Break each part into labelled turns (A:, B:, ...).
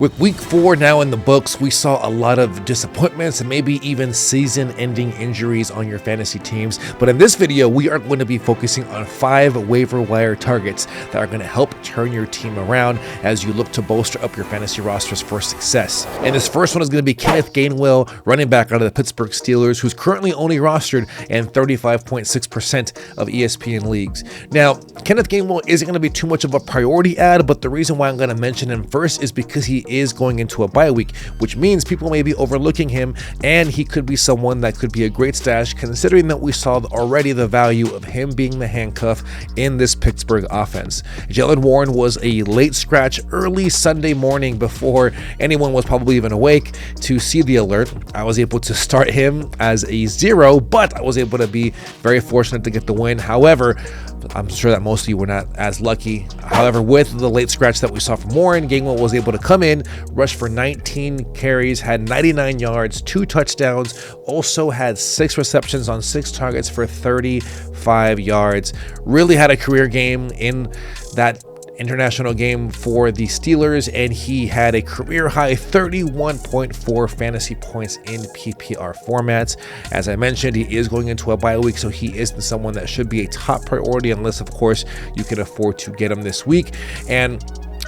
A: With week 4 now in the books, we saw a lot of disappointments and maybe even season-ending injuries on your fantasy teams. But in this video, we are going to be focusing on 5 waiver wire targets that are going to help turn your team around as you look to bolster up your fantasy rosters for success. And this first one is going to be Kenneth Gainwell, running back out of the Pittsburgh Steelers, who's currently only rostered in 35.6% of ESPN leagues. Now, Kenneth Gainwell isn't going to be too much of a priority ad, but the reason why I'm going to mention him first is because he is going into a bye week, which means people may be overlooking him, and he could be someone that could be a great stash considering that we saw already the value of him being the handcuff in this Pittsburgh offense. Jaylen Warren was a late scratch early Sunday morning before anyone was probably even awake to see the alert. I was able to start him as a 0, but I was able to be very fortunate to get the win. However, I'm sure that most of you were not as lucky. However, with the late scratch that we saw from Warren, Gainwell was able to come in, rush for 19 carries, had 99 yards, 2 touchdowns, also had 6 receptions on 6 targets for 35 yards. Really had a career game in that international game for the Steelers, and he had a career high 31.4 fantasy points in PPR formats. As I mentioned, he is going into a bye week, so he isn't someone that should be a top priority unless, of course, you can afford to get him this week. And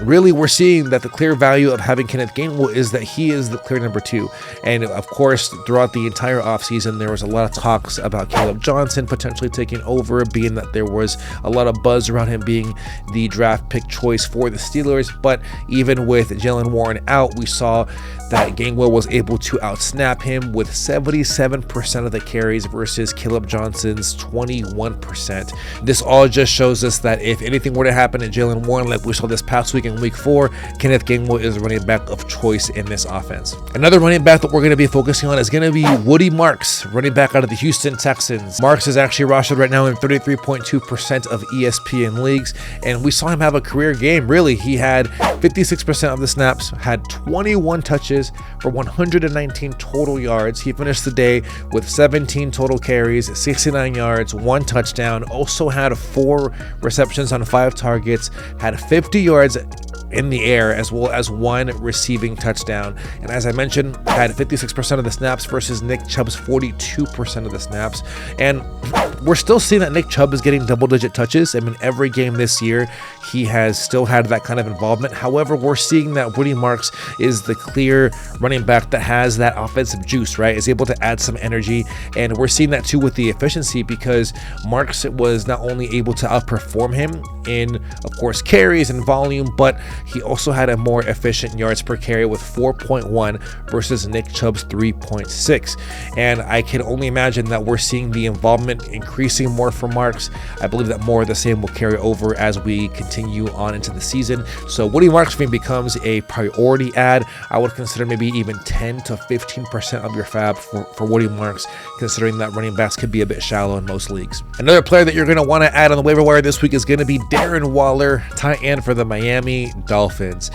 A: really, we're seeing that the clear value of having Kenneth Gainwell is that he is the clear number 2. And of course, throughout the entire offseason, there was a lot of talks about Caleb Johnson potentially taking over, being that there was a lot of buzz around him being the draft pick choice for the Steelers. But even with Jaylen Warren out, we saw that Gainwell was able to outsnap him with 77% of the carries versus Caleb Johnson's 21%. This all just shows us that if anything were to happen to Jaylen Warren like we saw this past week in week 4, Kenneth Gainwell is the running back of choice in this offense. Another running back that we're going to be focusing on is going to be Woody Marks, running back out of the Houston Texans. Marks is actually rostered right now in 33.2% of ESPN leagues, and we saw him have a career game. Really, he had 56% of the snaps, had 21 touches for 119 total yards. He finished the day with 17 total carries, 69 yards, 1 touchdown, also had 4 receptions on 5 targets, had 50 yards in the air as well as 1 receiving touchdown. And as I mentioned, had 56% of the snaps versus Nick Chubb's 42% of the snaps. And we're still seeing that Nick Chubb is getting double-digit touches. I mean, every game this year, he has still had that kind of involvement. However, we're seeing that Woody Marks is the clear running back that has that offensive juice, right? Is able to add some energy. And we're seeing that too with the efficiency, because Marks was not only able to outperform him in, of course, carries and volume, but he also had a more efficient yards per carry with 4.1 versus Nick Chubb's 3.6. And I can only imagine that we're seeing the involvement increasing more for Marks. I believe that more of the same will carry over as we continue on into the season. So Woody Marks for me becomes a priority ad. I would consider maybe even 10 to 15% of your fab for Woody Marks, considering that running backs could be a bit shallow in most leagues. Another player that you're going to want to add on the waiver wire this week is going to be Darren Waller, tight end for the Miami Dolphins.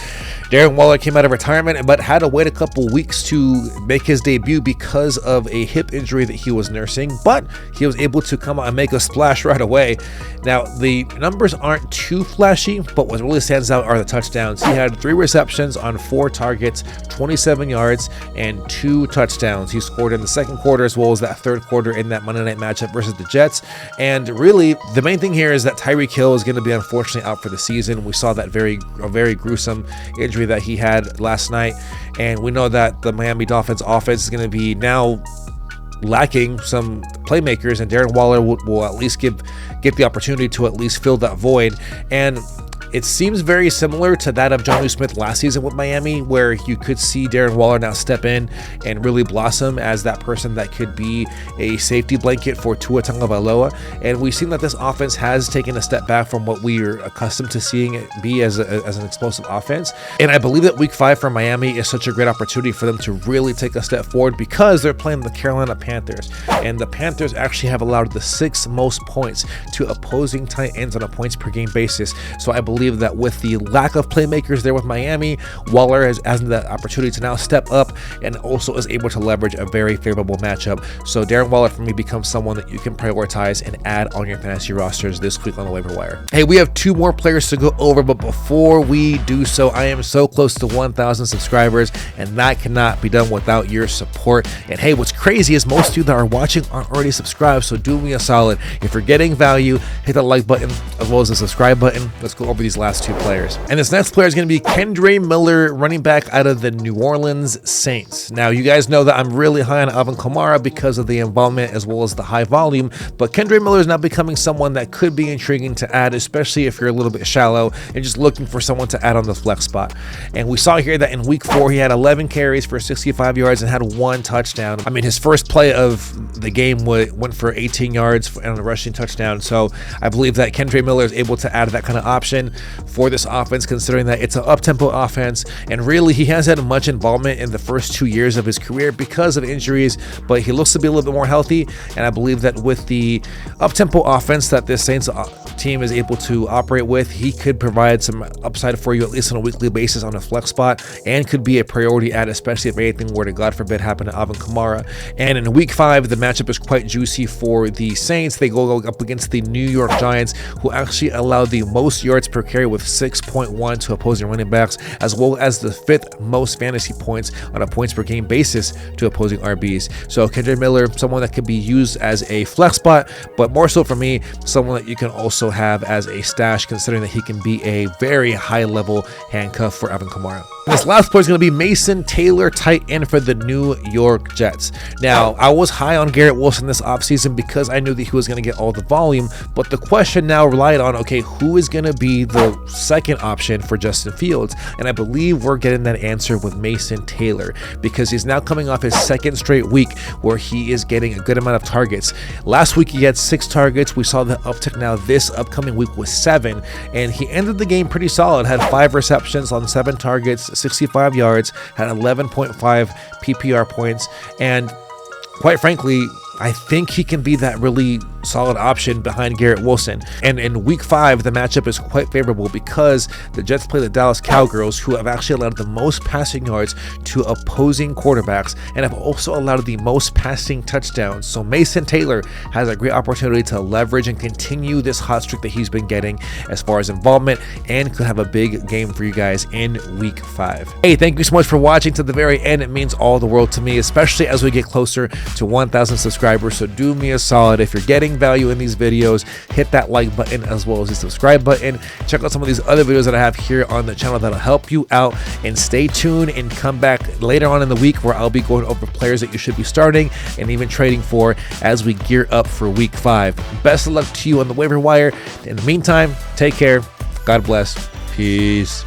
A: Darren Waller came out of retirement but had to wait a couple weeks to make his debut because of a hip injury that he was nursing, but he was able to come out and make a splash right away. Now, the numbers aren't too flashy, but what really stands out are the touchdowns. He had 3 receptions on 4 targets, 27 yards, and 2 touchdowns. He scored in the second quarter as well as that third quarter in that Monday night matchup versus the Jets. And really, the main thing here is that Tyreek Hill is going to be unfortunately out for the season. We saw that very gruesome injury that he had last night, and we know that the Miami Dolphins offense is going to be now lacking some playmakers, and Darren Waller will at least get the opportunity to at least fill that void. And it seems very similar to that of Jonnu Smith last season with Miami, where you could see Darren Waller now step in and really blossom as that person that could be a safety blanket for Tua Tagovailoa. And we've seen that this offense has taken a step back from what we are accustomed to seeing it be as an explosive offense. And I believe that week 5 for Miami is such a great opportunity for them to really take a step forward, because they're playing the Carolina Panthers. And the Panthers actually have allowed the 6th most points to opposing tight ends on a points per game basis. So I believe believe that with the lack of playmakers there with Miami, Waller has the opportunity to now step up and also is able to leverage a very favorable matchup. So Darren Waller for me becomes someone that you can prioritize and add on your fantasy rosters this week on the waiver wire. Hey, we have 2 more players to go over, but before we do so, I am so close to 1,000 subscribers, and that cannot be done without your support. And hey, what's crazy is most of you that are watching aren't already subscribed, so do me a solid. If you're getting value, hit the like button as well as the subscribe button. Let's go over these last 2 players. And this next player is going to be Kendre Miller, running back out of the New Orleans Saints. Now, you guys know that I'm really high on Alvin Kamara because of the involvement as well as the high volume, but Kendre Miller is now becoming someone that could be intriguing to add, especially if you're a little bit shallow and just looking for someone to add on the flex spot. And we saw here that in week 4, he had 11 carries for 65 yards and had 1 touchdown. I mean, his first play of the game went for 18 yards and a rushing touchdown. So I believe that Kendre Miller is able to add that kind of option for this offense, considering that it's an up-tempo offense. And really, he hasn't had much involvement in the first 2 years of his career because of injuries, but he looks to be a little bit more healthy. And I believe that with the up-tempo offense that this Saints team is able to operate with, he could provide some upside for you at least on a weekly basis on a flex spot, and could be a priority add, especially if anything were to, God forbid, happen to Alvin Kamara. And in week 5, the matchup is quite juicy for the Saints. They go up against the New York Giants, who actually allow the most yards per carry with 6.1 to opposing running backs, as well as the 5th most fantasy points on a points per game basis to opposing RBs. So Kendre Miller, someone that could be used as a flex spot, but more so for me, someone that you can also have as a stash, considering that he can be a very high level handcuff for Alvin Kamara. This last player is going to be Mason Taylor, tight end for the New York Jets. Now, I was high on Garrett Wilson this offseason because I knew that he was going to get all the volume, but the question now relied on, okay, who is going to be the second option for Justin Fields? And I believe we're getting that answer with Mason Taylor, because he's now coming off his 2nd straight week where he is getting a good amount of targets. Last week, he had 6 targets. We saw the uptick now this upcoming week with 7, and he ended the game pretty solid, had 5 receptions on 7 targets, 65 yards, had 11.5 PPR points, and quite frankly, I think he can be that really solid option behind Garrett Wilson. And in week 5, the matchup is quite favorable because the Jets play the Dallas Cowgirls, who have actually allowed the most passing yards to opposing quarterbacks and have also allowed the most passing touchdowns. So Mason Taylor has a great opportunity to leverage and continue this hot streak that he's been getting as far as involvement, and could have a big game for you guys in week 5. Hey, thank you so much for watching to the very end. It means all the world to me, especially as we get closer to 1,000 subscribers. So do me a solid. If you're getting value in these videos, hit that like button as well as the subscribe button. Check out some of these other videos that I have here on the channel that'll help you out, and stay tuned and come back later on in the week where I'll be going over players that you should be starting and even trading for as we gear up for week 5. Best of luck to you on the waiver wire. In the meantime, take care. God bless. Peace.